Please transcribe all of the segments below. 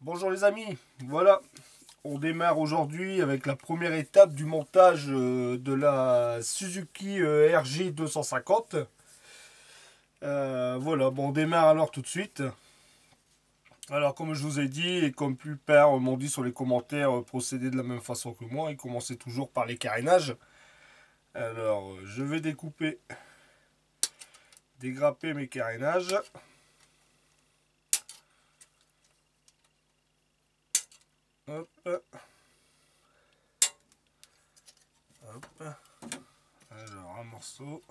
Bonjour les amis, voilà, on démarre aujourd'hui avec la première étape du montage de la Suzuki RG 250. Voilà, bon, on démarre alors tout de suite. Alors comme je vous ai dit et comme plupart m'ont dit sur les commentaires, procédez de la même façon que moi et commencez toujours par les carénages. Alors je vais dégrapper mes carénages. Hop, hop. Alors un morceau.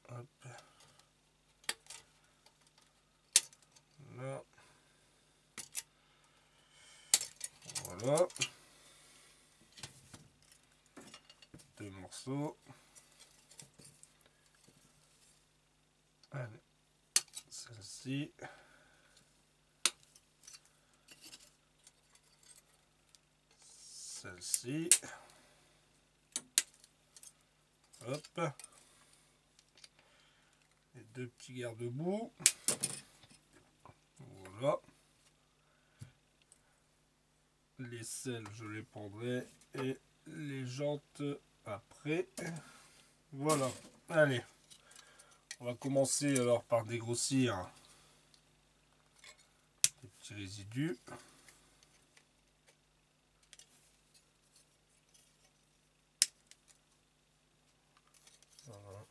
Hop. Là. Voilà. Deux morceaux. Allez. Celle-ci. Celle-ci. Hop. Les deux petits garde-boue. Voilà. Les selles, je les prendrai. Et les jantes après. Voilà. Allez. On va commencer alors par dégrossir les petits résidus. Voilà.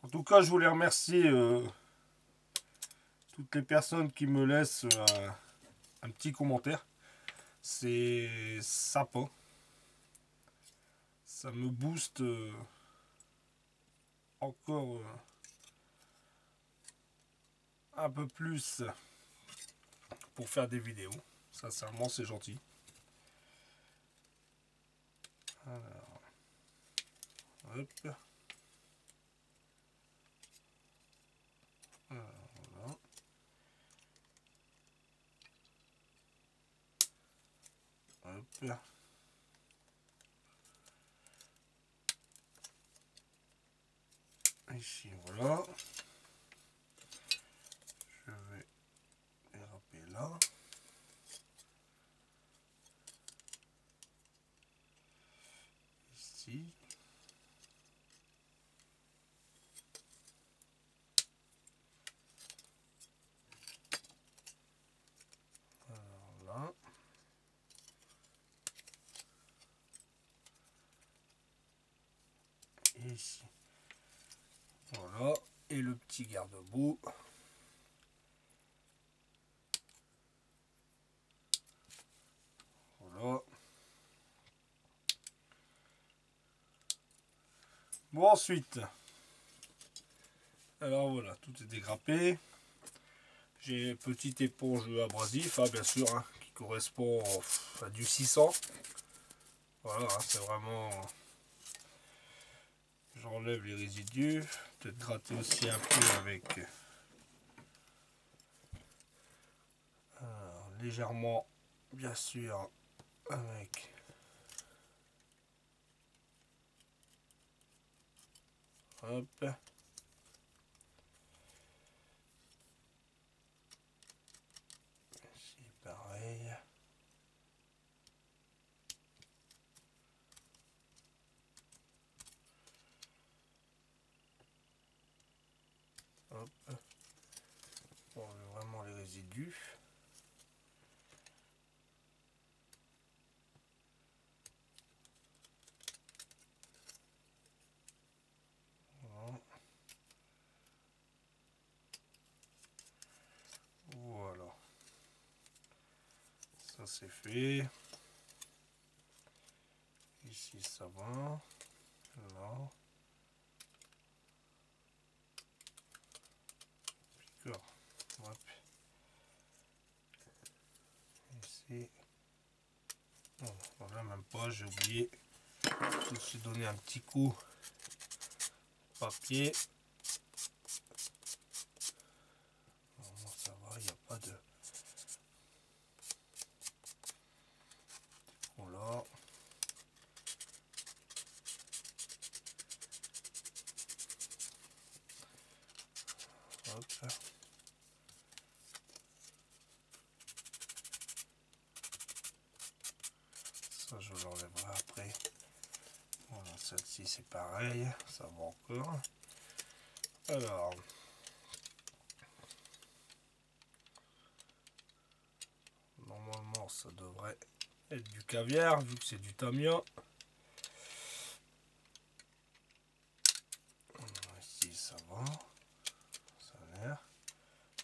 En tout cas, je voulais remercier toutes les personnes qui me laissent un petit commentaire. C'est sympa. Ça me booste encore un peu plus pour faire des vidéos. Sincèrement, c'est gentil. Alors, hop. Alors, voilà. Hop. Ici, voilà. Je vais déraper là. Ici. Alors là. Et ici. Voilà. Et le petit garde-boue. Voilà. Bon, ensuite. Alors voilà, tout est dégrappé. J'ai une petite éponge abrasif, bien sûr, hein, qui correspond à du 600. Voilà, hein, c'est vraiment... J'enlève les résidus. Peut-être gratter aussi un peu avec... Alors, légèrement, bien sûr, avec... Hop. Ici, pareil. Hop. On enlève vraiment les résidus. Voilà. Ça c'est fait. Ici ça va. Là. Piqueur. Hop. Ici. Non, voilà, même pas, j'ai oublié. Je me suis donné un petit coup papier. Normalement ça va, il n'y a pas de... Voilà. Hop. Ça je l'enlèverai après. Voilà, celle-ci c'est pareil, ça va encore. Alors, normalement ça devrait être du caviar vu que c'est du tamiya. Ici ça va, ça a l'air.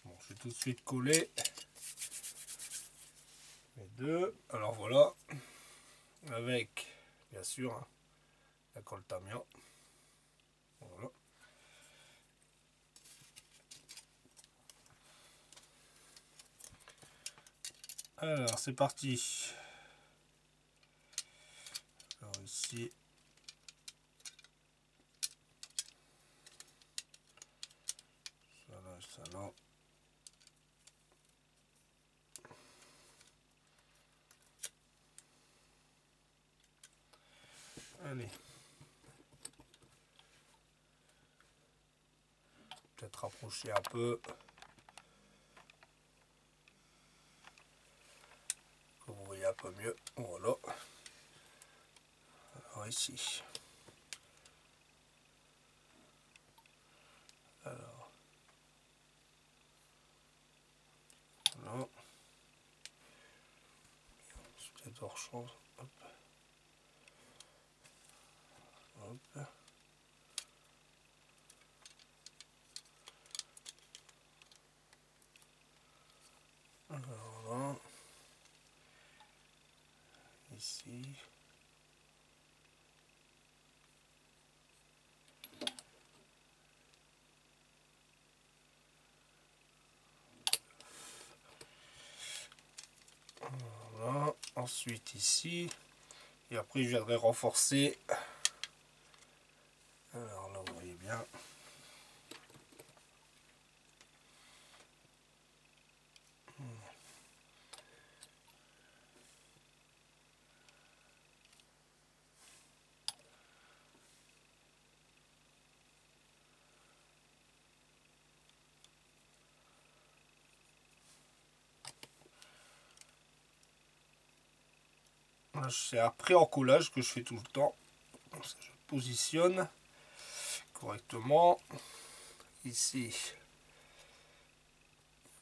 Bon, je vais tout de suite coller les deux. Alors voilà, avec bien sûr hein, la colle tamiya. Voilà. Alors c'est parti. Alors ici. Ça là. Allez. Peut-être rapprocher un peu. Que vous voyez un peu mieux. Voilà. Alors ici. Alors. Voilà. Peut-être hors champ. Hop. Hop. Alors là. Ici. Voilà. Ensuite ici. Et après je viendrai renforcer. Alors là vous voyez bien. C'est après encollage que je fais tout le temps. Je positionne correctement. Ici, il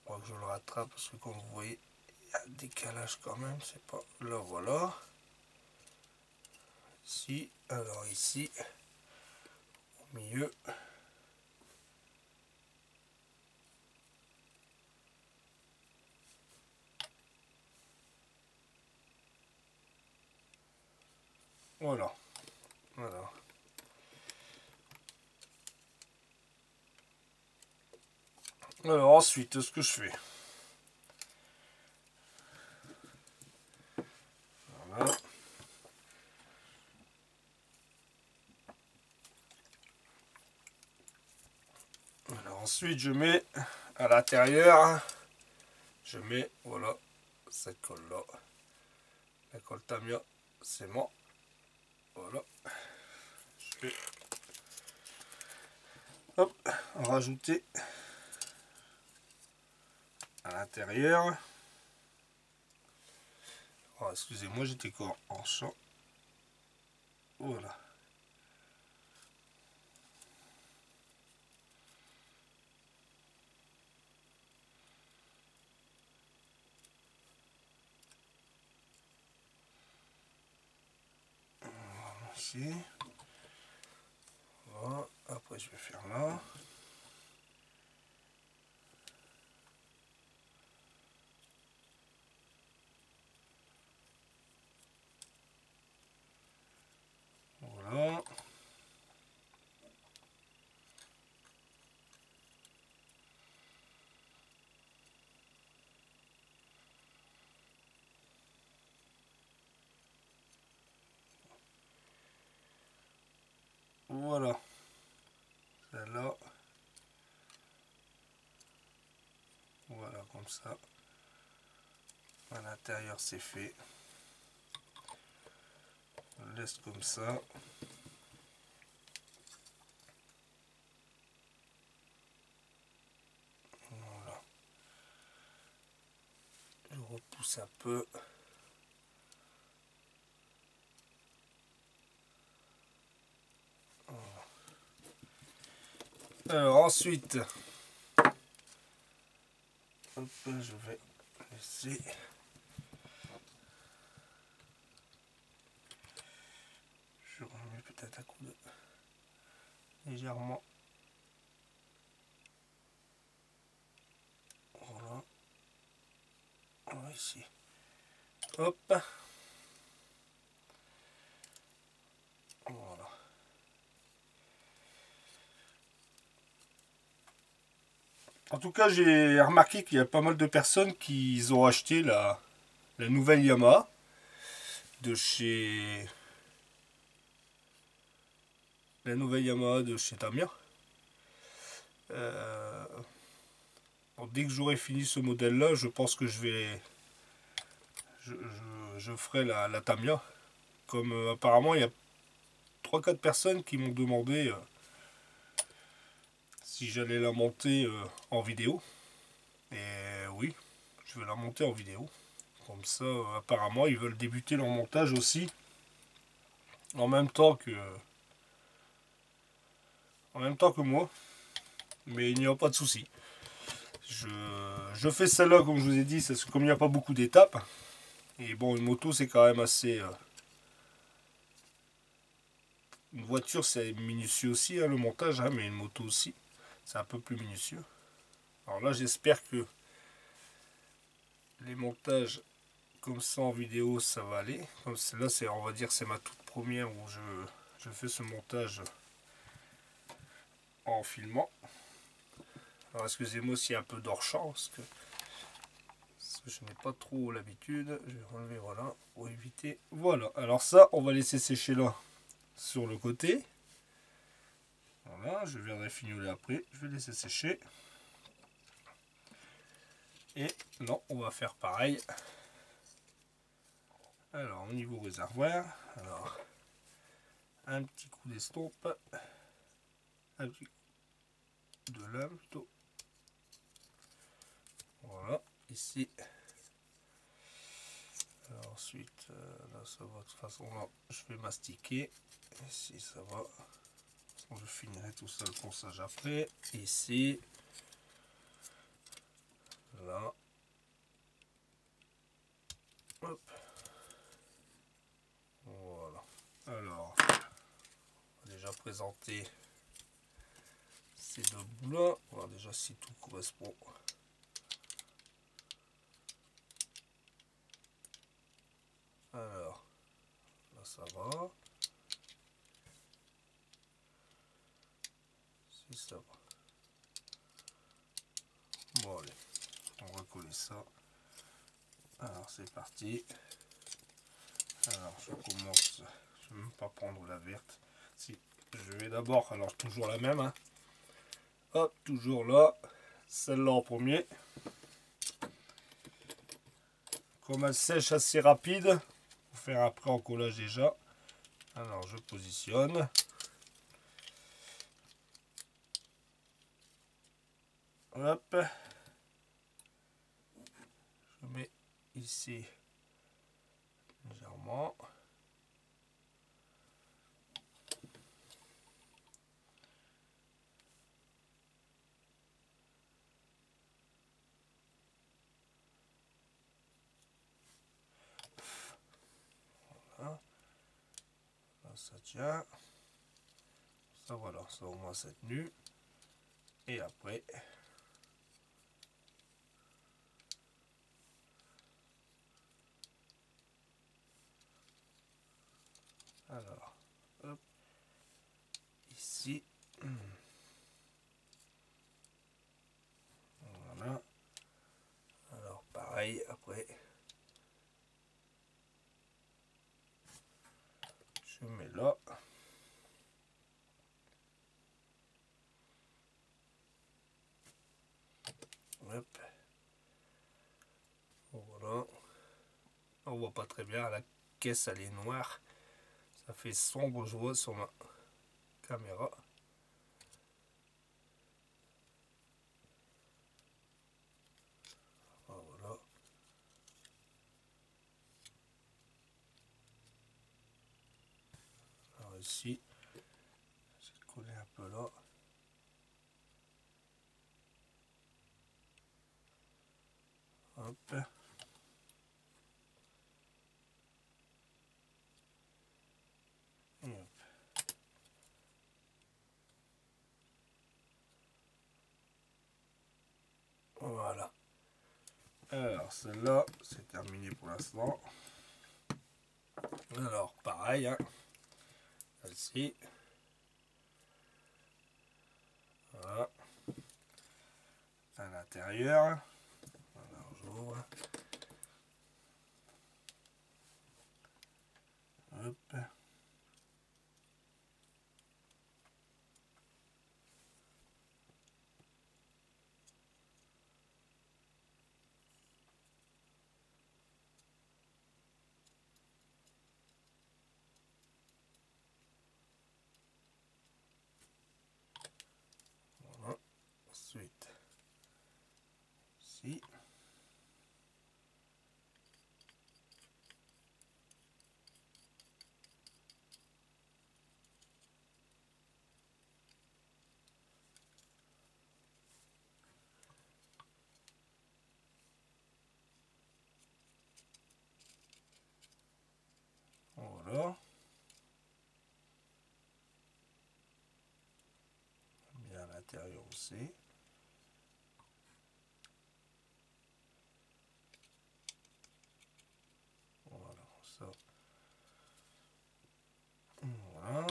faudra que je le rattrape parce que comme vous voyez, il y a un décalage quand même. C'est pas là, voilà. Ici, alors ici, au milieu. Voilà. Voilà. Alors ensuite, ce que je fais. Voilà. Alors ensuite, je mets à l'intérieur, je mets, voilà, cette colle là. La colle tamiya, c'est moi. Voilà. Je vais hop, en rajouter à l'intérieur. Oh, excusez-moi, j'étais encore en champ. Voilà. Ici. Voilà. Après, je vais faire là. Voilà. Voilà. Celle-là. Voilà, comme ça. À l'intérieur, c'est fait. On laisse comme ça. pousse un peu. Alors ensuite, hop, je vais laisser. Je remets peut-être un coup de légèrement. Voilà. Voilà ici. Hop. Voilà. En tout cas, j'ai remarqué qu'il y a pas mal de personnes qui ont acheté la nouvelle Yamaha de chez Tamiya. Bon, dès que j'aurai fini ce modèle là, je pense que je ferai la Tamiya. Comme apparemment il y a 3-4 personnes qui m'ont demandé si j'allais la monter en vidéo. Et oui, je vais la monter en vidéo. Comme ça, apparemment, ils veulent débuter leur montage aussi en même temps que moi. Mais il n'y a pas de souci. Je fais celle-là, comme je vous ai dit, comme il n'y a pas beaucoup d'étapes. Et bon, une moto, c'est quand même assez... une voiture, c'est minutieux aussi, hein, le montage, hein, mais une moto aussi, c'est un peu plus minutieux. Alors là, j'espère que les montages comme ça en vidéo, ça va aller. Comme là, on va dire, c'est ma toute première où je fais ce montage en filmant. Alors excusez-moi s'il y a un peu d'hors-champ, parce que je n'ai pas trop l'habitude. Je vais relever, voilà, pour éviter. Voilà, alors ça, on va laisser sécher là, sur le côté. Voilà, je viendrai fignoler après. Je vais laisser sécher. Et non, on va faire pareil. Alors, au niveau réservoir, alors, un petit coup d'estompe. Un petit coup de lame plutôt. Voilà, ici. Alors, ensuite, là ça va, de toute façon, là, je vais mastiquer. Ici, ça va. Je finirai tout ça le ponçage après. Ici. Là. Hop. Voilà. Alors, on va déjà présenter ces deux bouts là. On va voir déjà si tout correspond. Alors, là ça va. Si ça va. Bon allez, on va coller ça. Alors c'est parti. Alors je commence. Je ne vais même pas prendre la verte. Si, je vais d'abord, alors toujours la même. Hein. Hop, toujours là. Celle-là en premier. Comme elle sèche assez rapide, pour faire après en collage déjà. Alors je positionne. Hop. Je mets ici légèrement. Voilà. Là ça tient. Ça voilà, ça au moins c'est tenu. Et après, alors, hop, ici, voilà, alors pareil, après, je mets là, hop, voilà, on voit pas très bien, la caisse elle est noire, ça fait sombre, je vois sur ma caméra. Voilà. peu là. Hop. Et hop. Voilà. Alors celle-là, c'est terminé pour l'instant. Alors pareil, hein. Celle-ci. Voilà. À l'intérieur. Voilà, j'ouvre. Hop. Voilà. Ensuite, ici. Voilà. Bien à l'intérieur aussi. Voilà, ça. Voilà.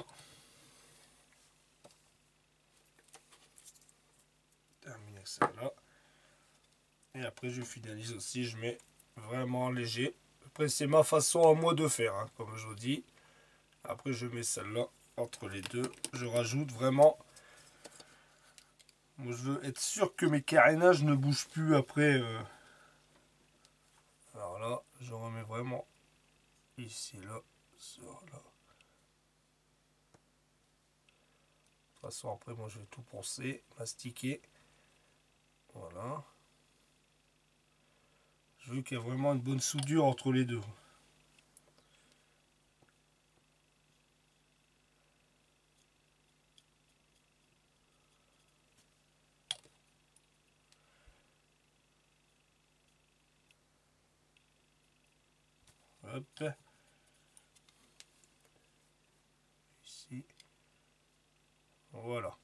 Terminer celle-là. Et après, je finalise aussi. Je mets vraiment léger. Après, c'est ma façon à moi de faire, hein, comme je vous dis. Après, je mets celle-là entre les deux. Je rajoute vraiment. Moi, je veux être sûr que mes carénages ne bougent plus après. Alors là, je remets vraiment ici, là, sur là. De toute façon, après, moi, je vais tout poncer, mastiquer. Voilà. Je veux qu'il y ait vraiment une bonne soudure entre les deux. Hop. Ici. Voilà.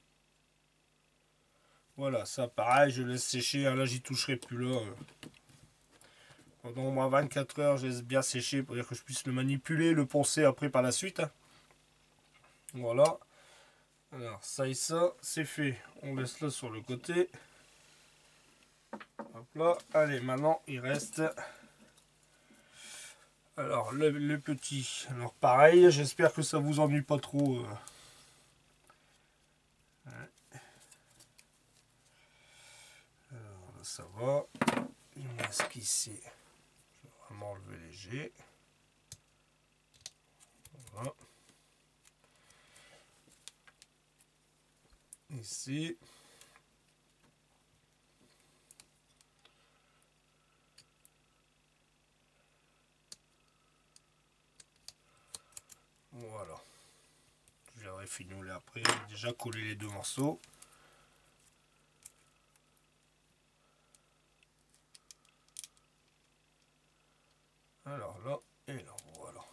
Voilà, ça pareil, je laisse sécher. Là, j'y toucherai plus là. Pendant au moins 24 heures, je laisse bien sécher pour dire que je puisse le manipuler, le poncer après par la suite. Voilà. Alors, ça et ça, c'est fait. On laisse là sur le côté. Hop là. Allez, maintenant, il reste... Alors, le petit. Alors, pareil, j'espère que ça vous ennuie pas trop. Alors, là, ça va. Il me reste qu'ici. Je vais vraiment enlever léger. Voilà. Ici. Voilà. Je viendrai finoler après. J'ai déjà collé les deux morceaux. Alors là, et là, voilà.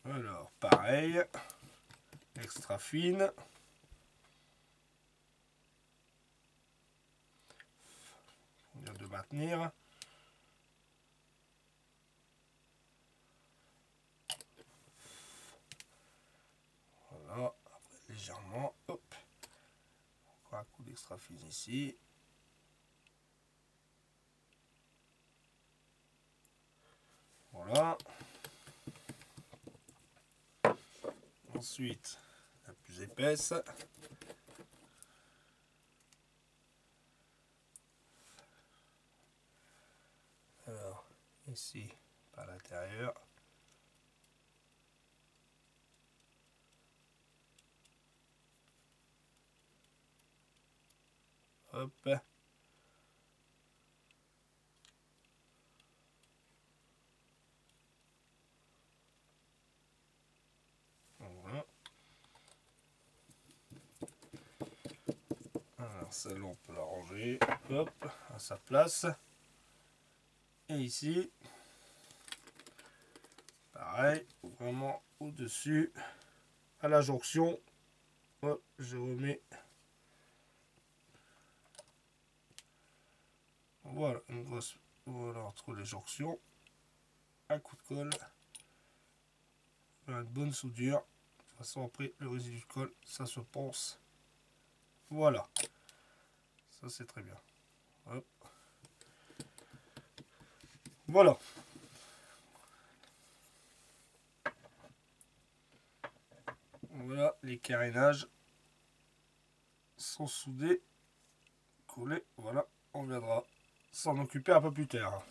Alors, pareil. Extra fine. On vient de maintenir. Voilà. Après, légèrement. Hop. Encore un coup d'extra fine ici. Voilà. Ensuite, la plus épaisse. Alors, ici, par l'intérieur. Hop. Celle-là, on peut la ranger, hop, à sa place. Et ici, pareil, vraiment au-dessus, à la jonction. Hop, je remets. Voilà, une grosse. Voilà, entre les jonctions. Un coup de colle. Une bonne soudure. De toute façon, après, le résidu de colle, ça se ponce. Voilà. Ça, c'est très bien. Hop. Voilà. Voilà, les carénages sont soudés, collés. Voilà, on viendra s'en occuper un peu plus tard.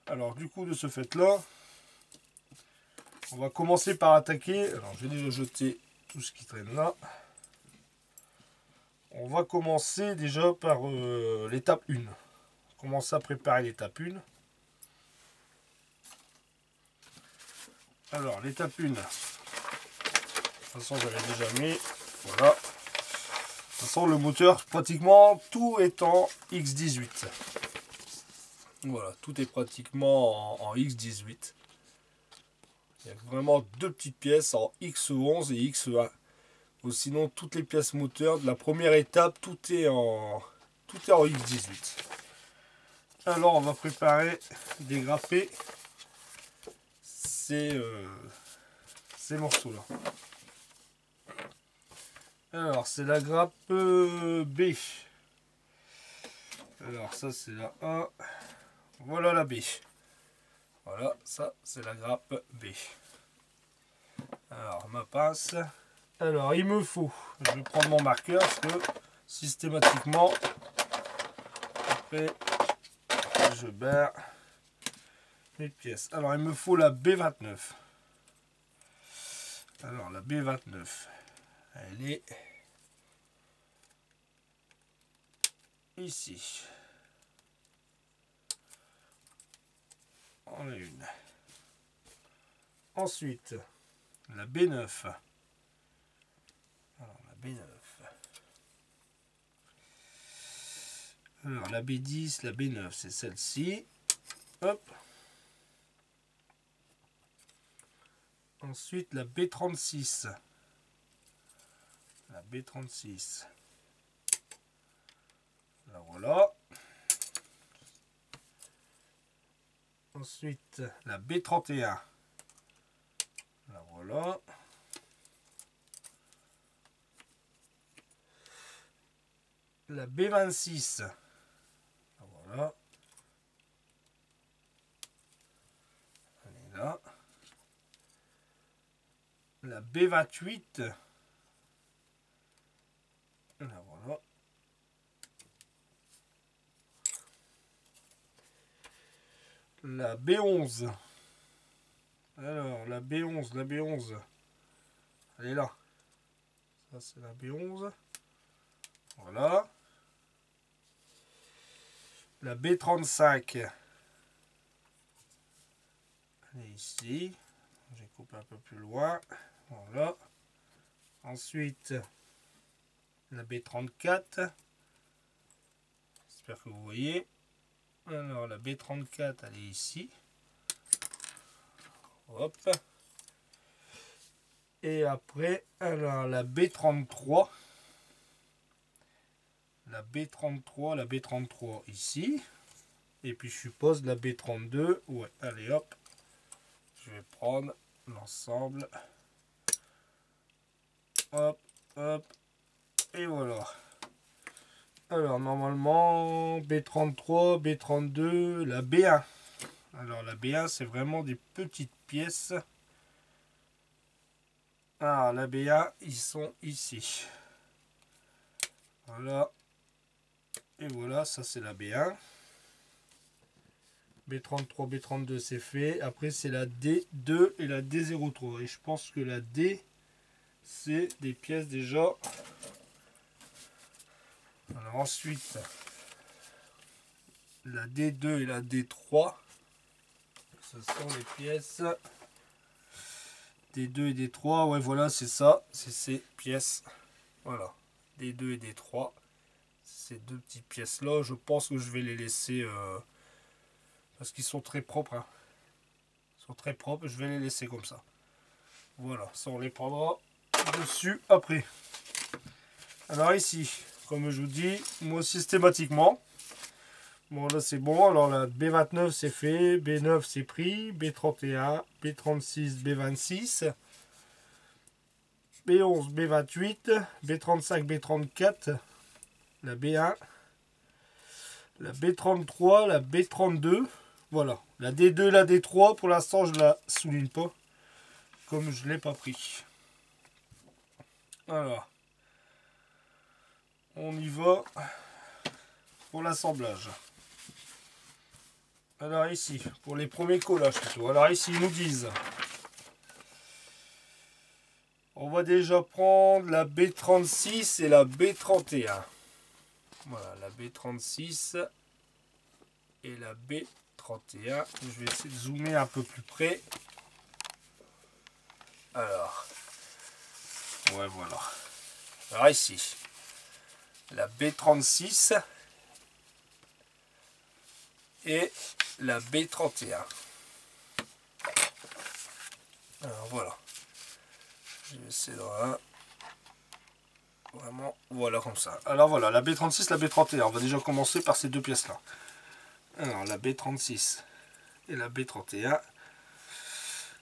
Alors, du coup, de ce fait-là, on va commencer par attaquer. Alors, je vais déjà jeter tout ce qui traîne là. On va commencer déjà par l'étape 1. Commencer à préparer l'étape 1. Alors, l'étape 1. De toute façon, j'avais déjà mis. Voilà. De toute façon, le moteur, pratiquement, tout est en X18. Voilà, tout est pratiquement en X18. Il y a vraiment deux petites pièces en X11 et X1. Ou sinon, toutes les pièces moteurs de la première étape, tout est en X18. Alors, on va préparer, dégrapper ces morceaux-là. Alors, c'est la grappe B. Alors, ça, c'est la A. Voilà la B. Voilà, ça, c'est la grappe B. Alors, ma pince. Alors, il me faut, je vais prendre mon marqueur parce que systématiquement, après, je barre mes pièces. Alors, il me faut la B29. Alors, la B29, elle est ici. On a une. Ensuite, la B9. Alors, la B9. Alors, la B10, la B9, c'est celle-ci. Hop. Ensuite, la B36. La B36. La voilà. Ensuite, la B31. La voilà. La B26. La voilà. Elle est là. La B28. La voilà. La B11. Alors, la B11. Elle est là. Ça, c'est la B11. Voilà. La B35. Elle est ici. J'ai coupé un peu plus loin. Voilà. Ensuite, la B34. J'espère que vous voyez. Alors, la B34, elle est ici. Hop. Et après, alors la B33. La B33 ici. Et puis, je suppose la B32. Ouais, allez hop. Je vais prendre l'ensemble. Hop, hop. Et voilà. Alors, normalement, B33, B32, la B1. Alors, la B1, c'est vraiment des petites pièces. Ah, la B1, ils sont ici. Voilà. Et voilà, ça c'est la B1. B33, B32, c'est fait. Après, c'est la D2 et la D03. Et je pense que la D, c'est des pièces déjà. Alors ensuite, la D2 et la D3. Ce sont les pièces D2 et D3. Ouais, voilà, c'est ça. C'est ces pièces. Voilà. D2 et D3. Ces deux petites pièces là, je pense que je vais les laisser parce qu'ils sont très propres, hein. Ils sont très propres, je vais les laisser comme ça. Voilà, ça on les prendra dessus après. Alors ici, comme je vous dis, moi systématiquement, bon là c'est bon, alors la B29 c'est fait, B9 c'est pris, B31, B36, B26, B11, B28, B35, B34, la B1, la B33, la B32, voilà. La D2, la D3, pour l'instant je la souligne pas, comme je ne l'ai pas pris. Alors, on y va pour l'assemblage. Alors ici, pour les premiers collages plutôt. Alors ici, ils nous disent, on va déjà prendre la B36 et la B31. Voilà, la B36 et la B31. Je vais essayer de zoomer un peu plus près. Alors, ouais, voilà. Alors ici, la B36 et la B31. Alors voilà. Je vais essayer de vraiment, voilà comme ça. Alors voilà, la B36, la B31. On va déjà commencer par ces deux pièces là. Alors la B36 et la B31,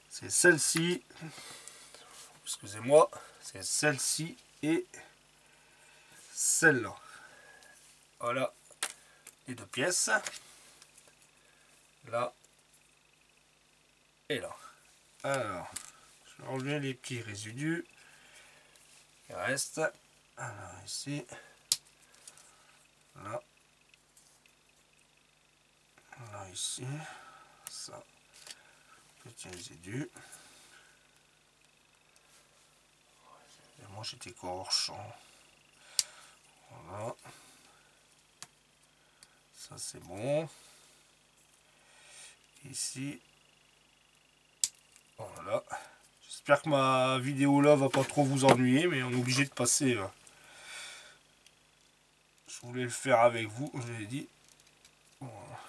c'est celle-ci, excusez-moi, c'est celle-ci et celle-là. Voilà les deux pièces, là et là. Alors, je vais enlever les petits résidus qui restent. Alors ici, là, là ici, ça, petit résidu. Moi j'étais corchant. Voilà. Ça c'est bon. Ici. Voilà. J'espère que ma vidéo là va pas trop vous ennuyer, mais on est obligé de passer. Je voulais le faire avec vous, je l'ai dit. Voilà.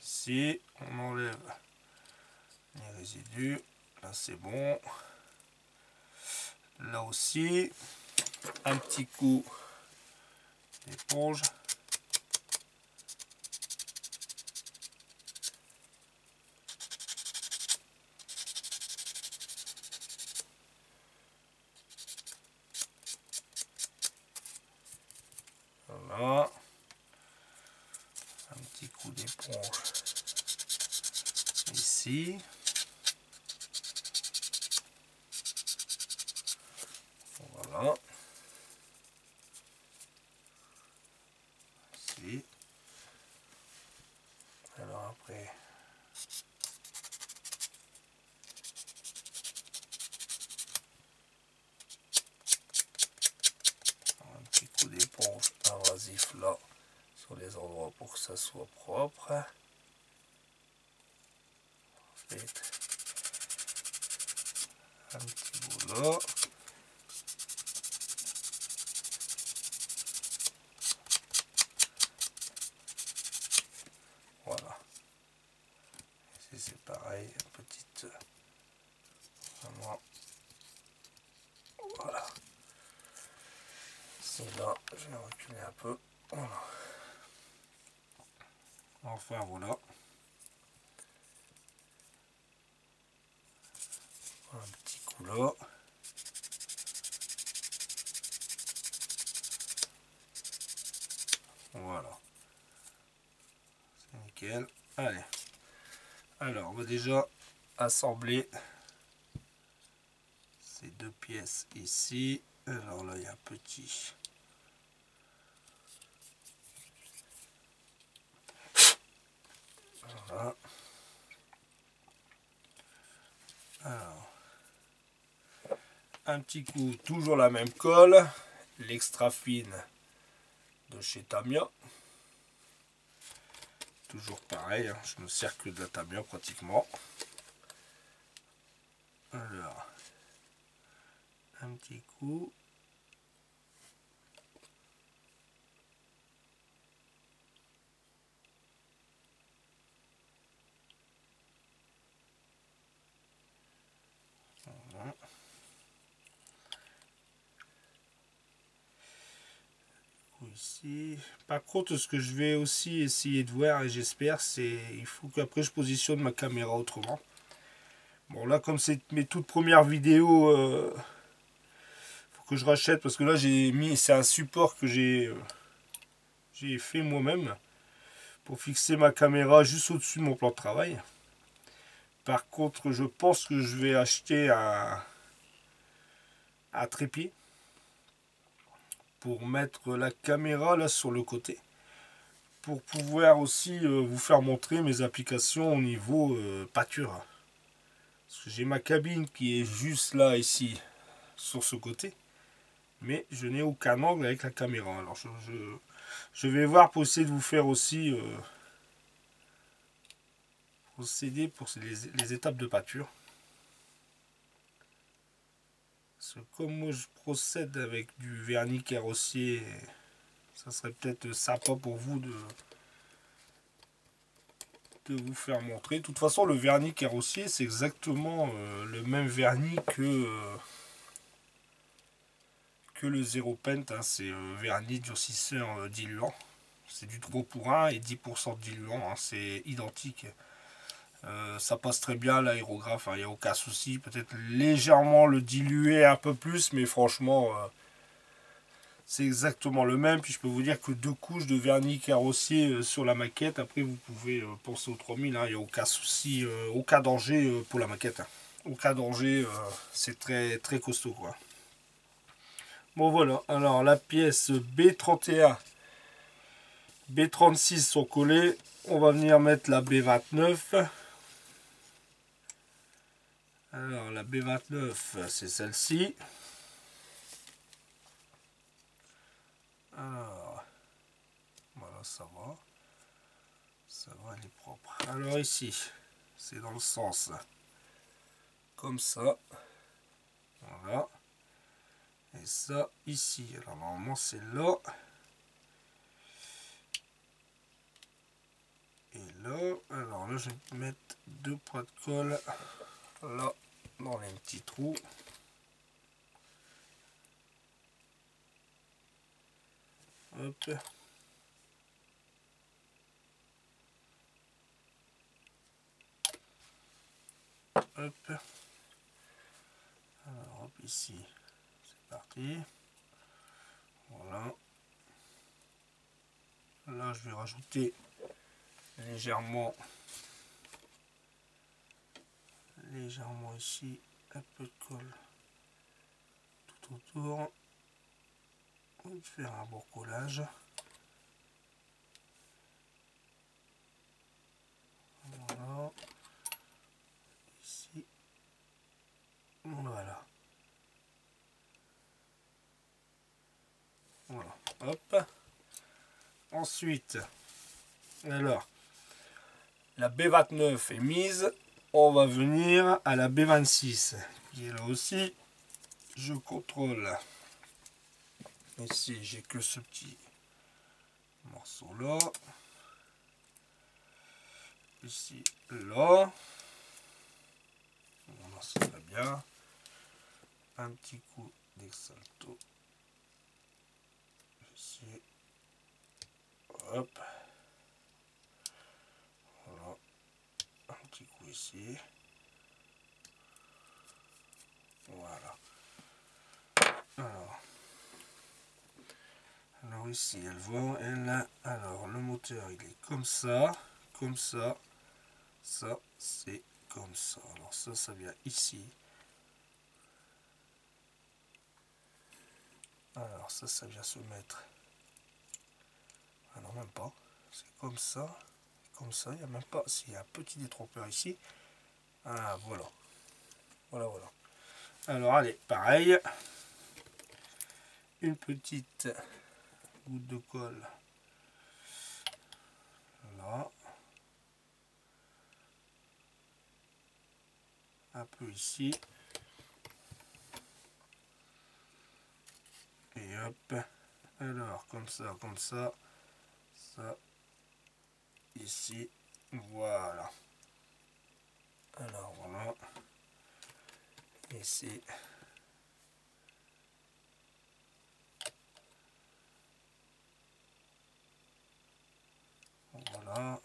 Ici, on enlève les résidus. Là c'est bon. Là aussi, un petit coup d'éponge. Voilà. Un petit coup d'éponge ici. Voilà. Ici. Alors après, un petit coup d'éponge abrasif là sur les endroits pour que ça soit propre. Ensuite, un petit bout là. Voilà. Ici c'est pareil, une petite. Vraiment. Voilà. Ici là, je vais reculer un peu. Voilà. Enfin voilà. Un petit coup là. Voilà. C'est nickel. Allez. Alors, on va déjà assembler ces deux pièces ici. Alors là, il y a un petit. Voilà. Alors, un petit coup, toujours la même colle, l'extra fine de chez Tamiya. Toujours pareil, hein, je ne sers que de la Tamiya pratiquement. Alors, un petit coup, ici. Par contre, ce que je vais aussi essayer de voir, et j'espère, c'est il faut qu'après je positionne ma caméra autrement. Bon, là, comme c'est mes toutes premières vidéos, faut que je rachète parce que là, j'ai mis, c'est un support que j'ai fait moi-même pour fixer ma caméra juste au-dessus de mon plan de travail. Par contre, je pense que je vais acheter un trépied pour mettre la caméra là sur le côté, pour pouvoir aussi vous faire montrer mes applications au niveau pâture. Parce que j'ai ma cabine qui est juste là ici sur ce côté, mais je n'ai aucun angle avec la caméra. Alors je vais voir pour essayer de vous faire aussi procéder pour les étapes de pâture. Parce que comme moi je procède avec du vernis carrossier, ça serait peut-être sympa pour vous de vous faire montrer. De toute façon, le vernis carrossier, c'est exactement le même vernis que le Zero Paint. Hein. C'est vernis durcisseur diluant. C'est du 3 pour 1 et 10% de diluant. Hein. C'est identique. Ça passe très bien l'aérographe, il n'y a aucun souci. Peut-être légèrement le diluer un peu plus, mais franchement, c'est exactement le même. Puis je peux vous dire que 2 couches de vernis carrossier sur la maquette. Après, vous pouvez penser aux 3000, hein, il n'y a aucun souci, aucun danger pour la maquette. Hein. Aucun danger, c'est très, très costaud, quoi. Bon, voilà. Alors, la pièce B31, B36 sont collées. On va venir mettre la B29. Alors la B29 c'est celle-ci. Alors voilà, ça va, elle est propre. Alors ici c'est dans le sens comme ça, voilà, et ça ici. Alors normalement c'est là et là. Alors là je vais mettre 2 points de colle là dans les petits trous. Hop. Hop. Alors hop ici. C'est parti. Voilà. Là je vais rajouter légèrement ici un peu de colle tout autour. On va faire un bon collage. Voilà. Ici. Voilà. Voilà. Hop. Ensuite, alors, la B29 est mise. On va venir à la B26. Et là aussi, je contrôle. Ici, j'ai que ce petit morceau là. Ici, là. Voilà, ça va bien. Un petit coup d'exalto. Ici. Hop. Voilà. Un petit coup ici. Voilà. Alors ici, elle voit, alors le moteur il est comme ça, ça c'est comme ça. Alors ça vient ici. Alors ça vient se mettre. Alors même pas, c'est comme ça, il n'y a même pas, s'il y a un petit détrompeur ici. Ah voilà, voilà. Alors allez, pareil, une petite goutte de colle là, un peu ici, et hop, alors comme ça, ça, ici, voilà, alors voilà, ici, Voilà.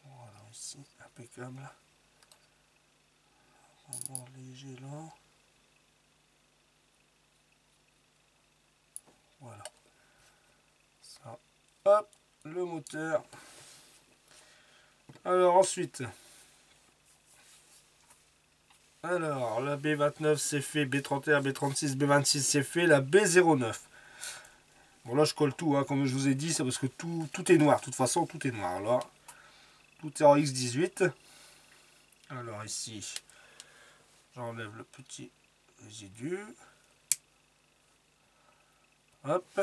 Voilà, ici, impeccable. Vraiment léger là. Voilà. Ça. Hop, le moteur. Alors ensuite. Alors, la B29 c'est fait, B31, B36, B26 c'est fait, la B09. Bon là je colle tout, hein, comme je vous ai dit, c'est parce que tout est noir, de toute façon tout est noir. Alors, tout est en X18. Alors ici, j'enlève le petit résidu. Hop.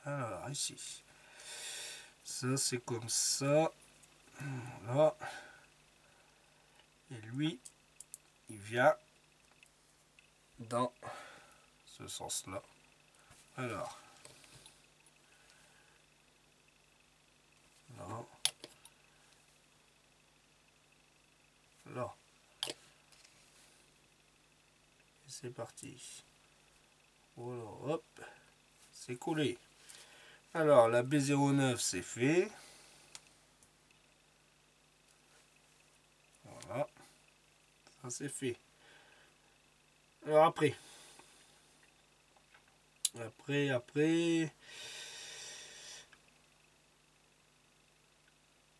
Alors ici, ça c'est comme ça. Voilà. Et lui, il vient dans ce sens-là. Alors, là, là, et c'est parti. Voilà, hop, c'est collé. Alors, la B09, c'est fait. Voilà, ça c'est fait. Alors après,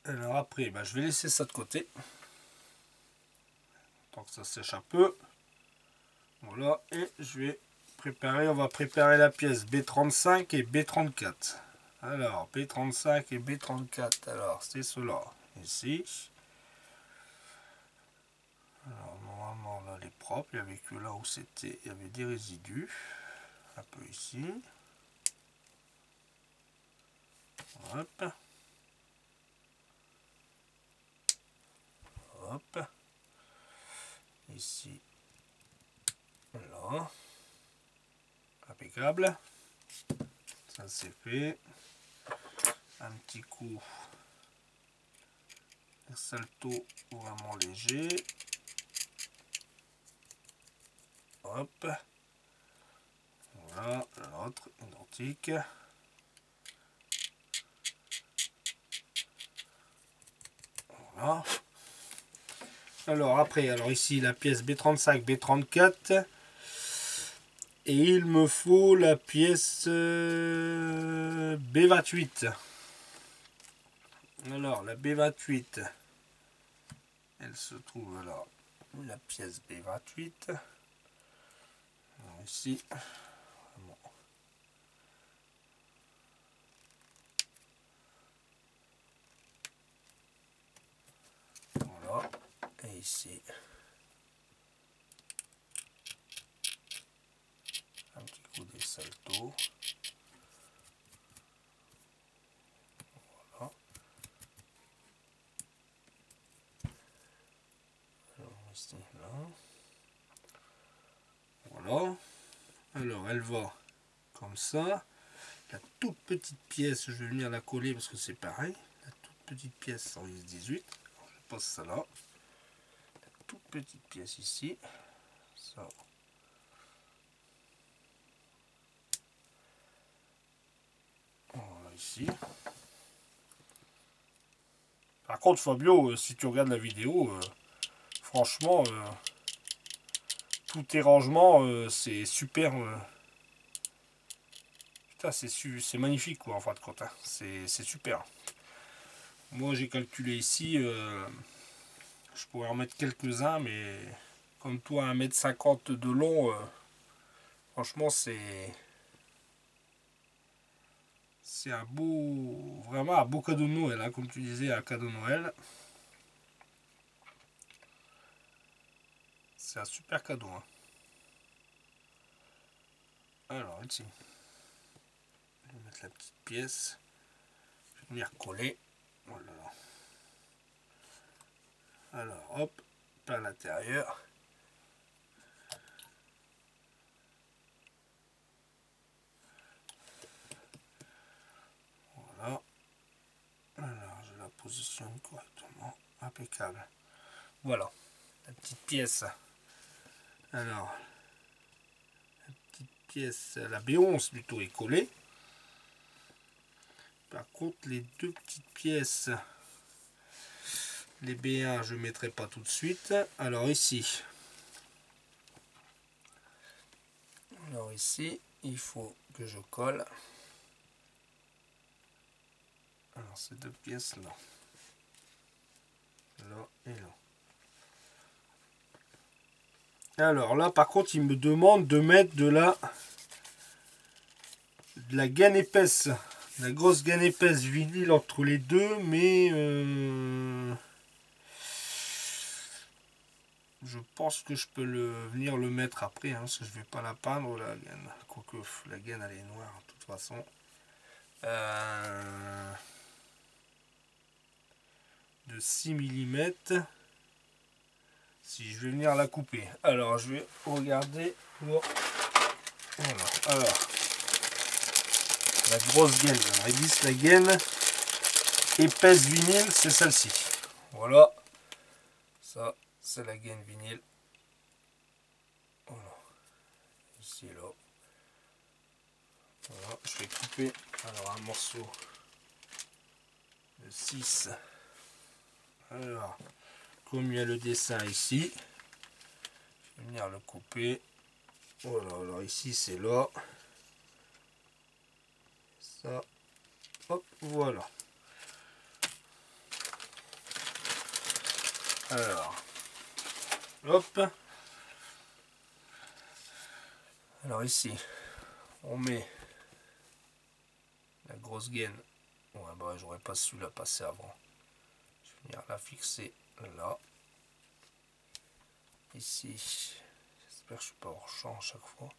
alors après, bah, je vais laisser ça de côté. Tant que ça sèche un peu. Voilà, et je vais préparer, on va préparer la pièce B35 et B34. Alors, B35 et B34, alors c'est cela, ici. Alors, normalement, là, elle est propre, il y avait que là où c'était, il y avait des résidus. Un peu ici. Hop. Hop. Ici. Là. Impeccable. Ça c'est fait. Un petit coup. Un salto vraiment léger. Hop. Voilà. L'autre identique. Voilà. Alors après, alors ici la pièce B35, B34. Et il me faut la pièce B28. Alors la B28, elle se trouve alors la pièce B28. Alors, ici, bon. Voilà, et ici un petit coup de salto. Voilà. Alors ici, là. Voilà. Alors elle va comme ça. La toute petite pièce, je vais venir la coller parce que c'est pareil. La toute petite pièce en X18. Alors, je pose ça là. La toute petite pièce ici. Ça. Voilà ici. Par contre Fabio, si tu regardes la vidéo, franchement, tous tes rangements, c'est super. Putain, c'est magnifique quoi en fin de compte. Hein. C'est super. Moi j'ai calculé ici, je pourrais en mettre quelques-uns, mais comme toi 1,50 m de long, franchement c'est un beau, vraiment un beau cadeau de Noël, hein, comme tu disais, un cadeau de Noël. C'est un super cadeau. Hein. Alors ici, je vais mettre la petite pièce, je vais venir coller. Voilà. Alors hop, à l'intérieur. Voilà. Alors je la positionne correctement, impeccable. Voilà, la petite pièce. Alors, la pièce, la B11 plutôt, est collée. Par contre, les deux petites pièces, les B1, je ne mettrai pas tout de suite. Alors ici, il faut que je colle. Alors ces deux pièces là, là et là. Alors là, par contre, il me demande de mettre de la gaine épaisse, la grosse gaine épaisse vinyle entre les deux, mais je pense que je peux venir le mettre après, hein, parce que je vais pas la peindre la gaine. Quoique la gaine elle est noire de toute façon. De 6 mm. Si je vais venir la couper. Alors je vais regarder pour... Voilà. Alors la grosse gaine. Alors, ils disent la gaine épaisse vinyle, c'est celle-ci. Voilà. Ça, c'est la gaine vinyle. Voilà. Ici et là. Voilà. Je vais couper alors un morceau de 6. Alors, comme il y a le dessin ici, je vais venir le couper. Voilà, alors ici c'est là. Ça, hop, voilà. Alors, hop. Alors ici, on met la grosse gaine. Ouais, bah j'aurais pas su la passer avant. Je vais venir la fixer là. Ici, j'espère que je suis pas hors champ à chaque fois.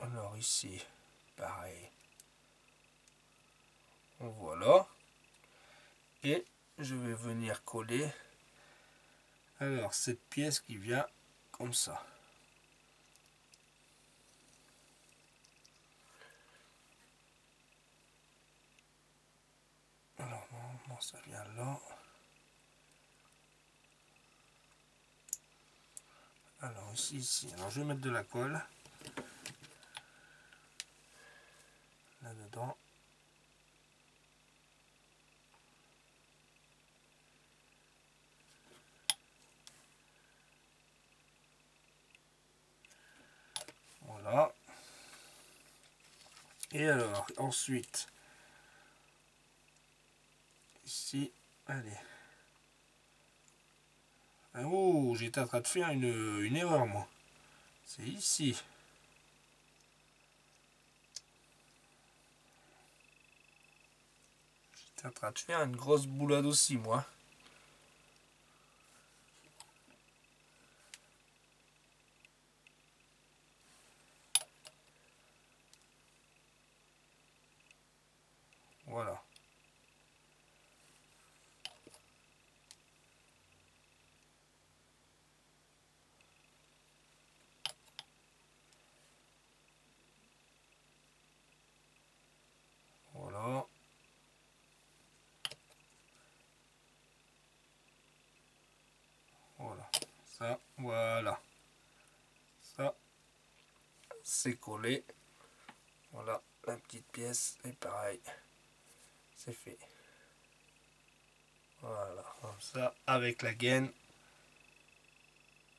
Alors ici, pareil. Voilà. Et je vais venir coller. Alors cette pièce qui vient comme ça. Alors normalement ça vient là. Alors ici. Alors je vais mettre de la colle. Là-dedans. Voilà. Et alors, ensuite, ici, allez. Oh, j'étais en train de faire une erreur, moi. C'est ici. J'étais en train de faire une grosse boulade aussi, moi. Voilà. Voilà. Voilà. Ça, voilà. Ça, c'est collé. Voilà, la petite pièce est pareil. C'est fait. Voilà, comme ça, avec la gaine.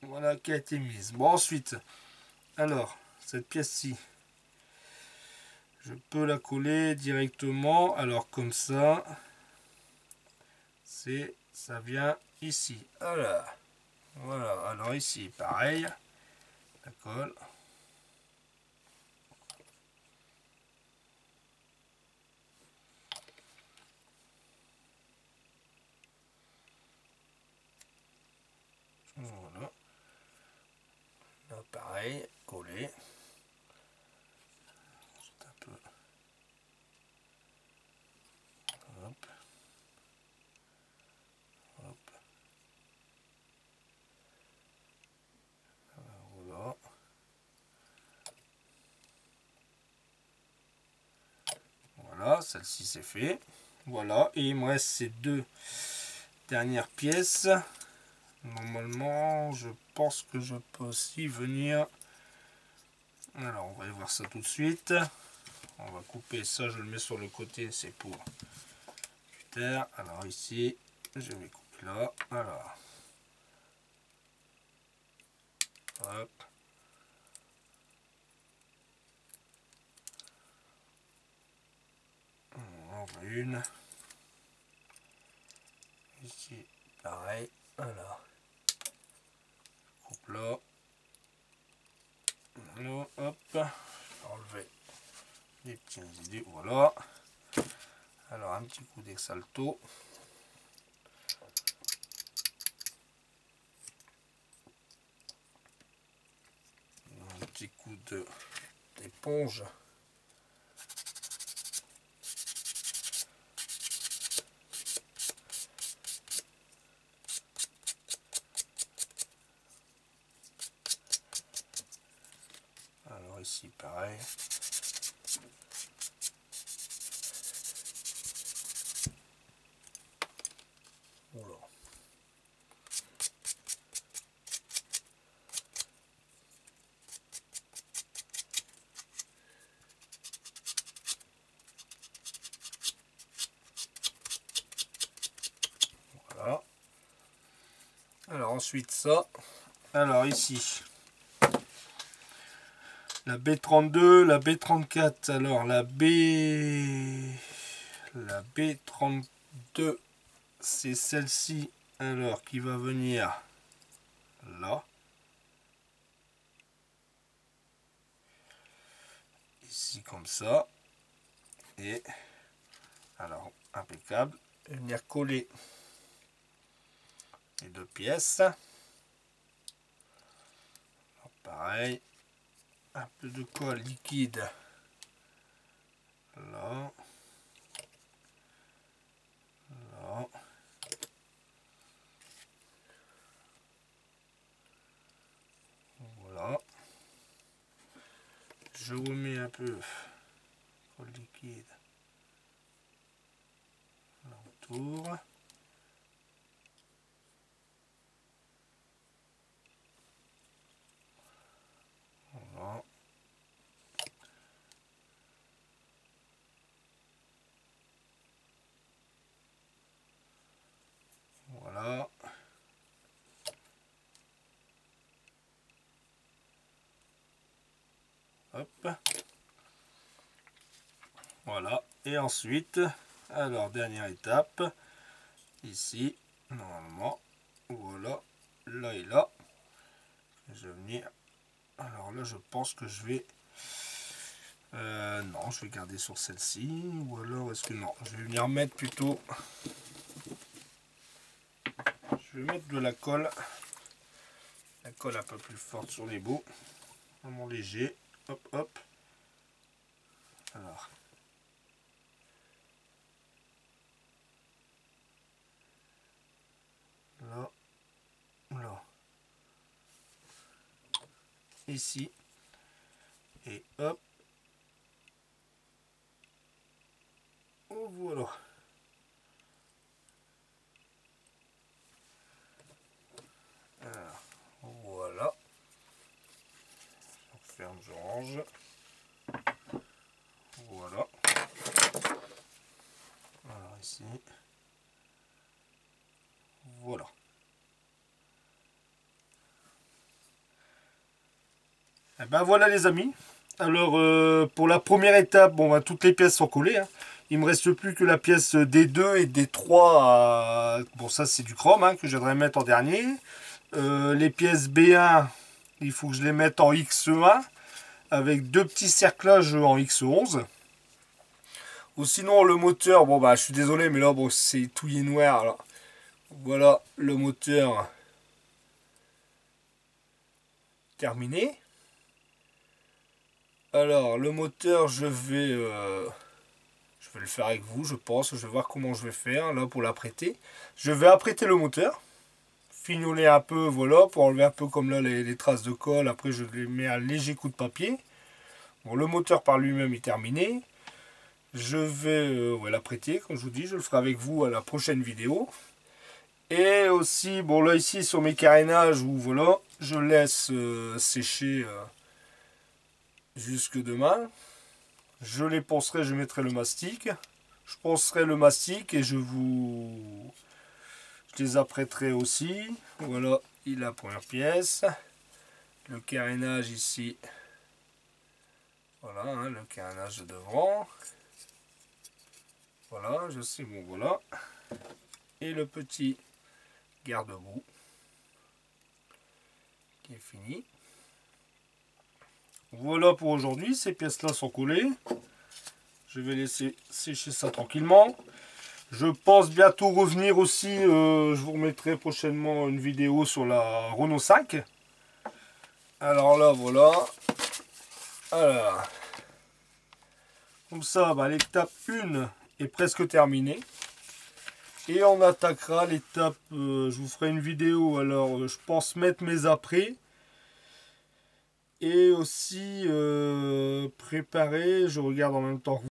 Voilà qui a été mise. Bon, ensuite, alors, cette pièce-ci, je peux la coller directement. Alors, comme ça, ça vient ici. Voilà. Voilà, alors ici, pareil. La colle. Voilà. Là, pareil, collé. C'est un peu. Hop. Hop. Voilà. Voilà, celle-ci c'est fait. Voilà, et il me reste ces deux dernières pièces. Normalement, je pense que je peux aussi venir. Alors, on va aller voir ça tout de suite. On va couper ça, je le mets sur le côté, c'est pour plus tard. Alors ici, je vais couper là. Alors, hop. On voit une. Ici, pareil. Alors, coupe là. Là, hop. Enlever les petits résidus. Voilà. Alors, un petit coup d'exalto. Un petit coup d'éponge. Alors ici pareil. Oula. Voilà. Alors ensuite ça. Alors ici. La B32, la B34. Alors la B32, c'est celle-ci. Alors qui va venir là. Ici comme ça. Et alors impeccable. Et venir coller les deux pièces. Alors, pareil. Un peu de colle liquide là. Là. Voilà. Je remets un peu de colle liquide là autour. Voilà. Voilà. Hop. Voilà. Et ensuite, alors dernière étape, ici, normalement, voilà, là et là. Je vais venir. Alors là, je pense que je vais. Non, je vais garder sur celle-ci. Ou alors, est-ce que non? Je vais venir mettre plutôt. Je vais mettre de la colle. La colle un peu plus forte sur les bouts. Vraiment léger. Hop, hop. Alors. Là. Là. Ici. Et hop. Oh, voilà. Alors, voilà. Je ferme, je range. Voilà. Alors ici. Voilà. Et ben voilà les amis. Alors pour la première étape, bon, ben, toutes les pièces sont collées. Hein. Il me reste plus que la pièce D2 et D3. Bon, ça c'est du chrome hein, que je voudrais mettre en dernier. Les pièces B1, il faut que je les mette en X1 avec deux petits cerclages en X11. Ou sinon le moteur, bon bah je suis désolé mais là bon c'est touillé noir. Alors, voilà le moteur terminé. Alors le moteur je vais le faire avec vous je pense. Je vais voir comment je vais faire là pour l'apprêter. Je vais apprêter le moteur. Fignoler un peu voilà pour enlever un peu comme là les traces de colle. Après je les mets un léger coup de papier. Bon le moteur par lui-même est terminé. Je vais l'apprêter comme je vous dis. Je le ferai avec vous à la prochaine vidéo. Et aussi, bon là ici sur mes carénages, où voilà, je laisse sécher jusque demain. Je les poncerai, je mettrai le mastic. Je poncerai le mastic et je les apprêterai aussi. Voilà, il a la première pièce. Le carénage ici. Voilà, hein, le carénage de devant. Voilà, je sais, bon voilà. Et le petit garde-boue qui est fini. Voilà pour aujourd'hui, ces pièces-là sont collées. Je vais laisser sécher ça tranquillement. Je pense bientôt revenir aussi, je vous remettrai prochainement une vidéo sur la Renault 5. Alors là, voilà. Alors, comme ça, bah, l'étape 1 est presque terminée. Et on attaquera l'étape, je vous ferai une vidéo, alors je pense mettre mes après. Et aussi préparer, je regarde en même temps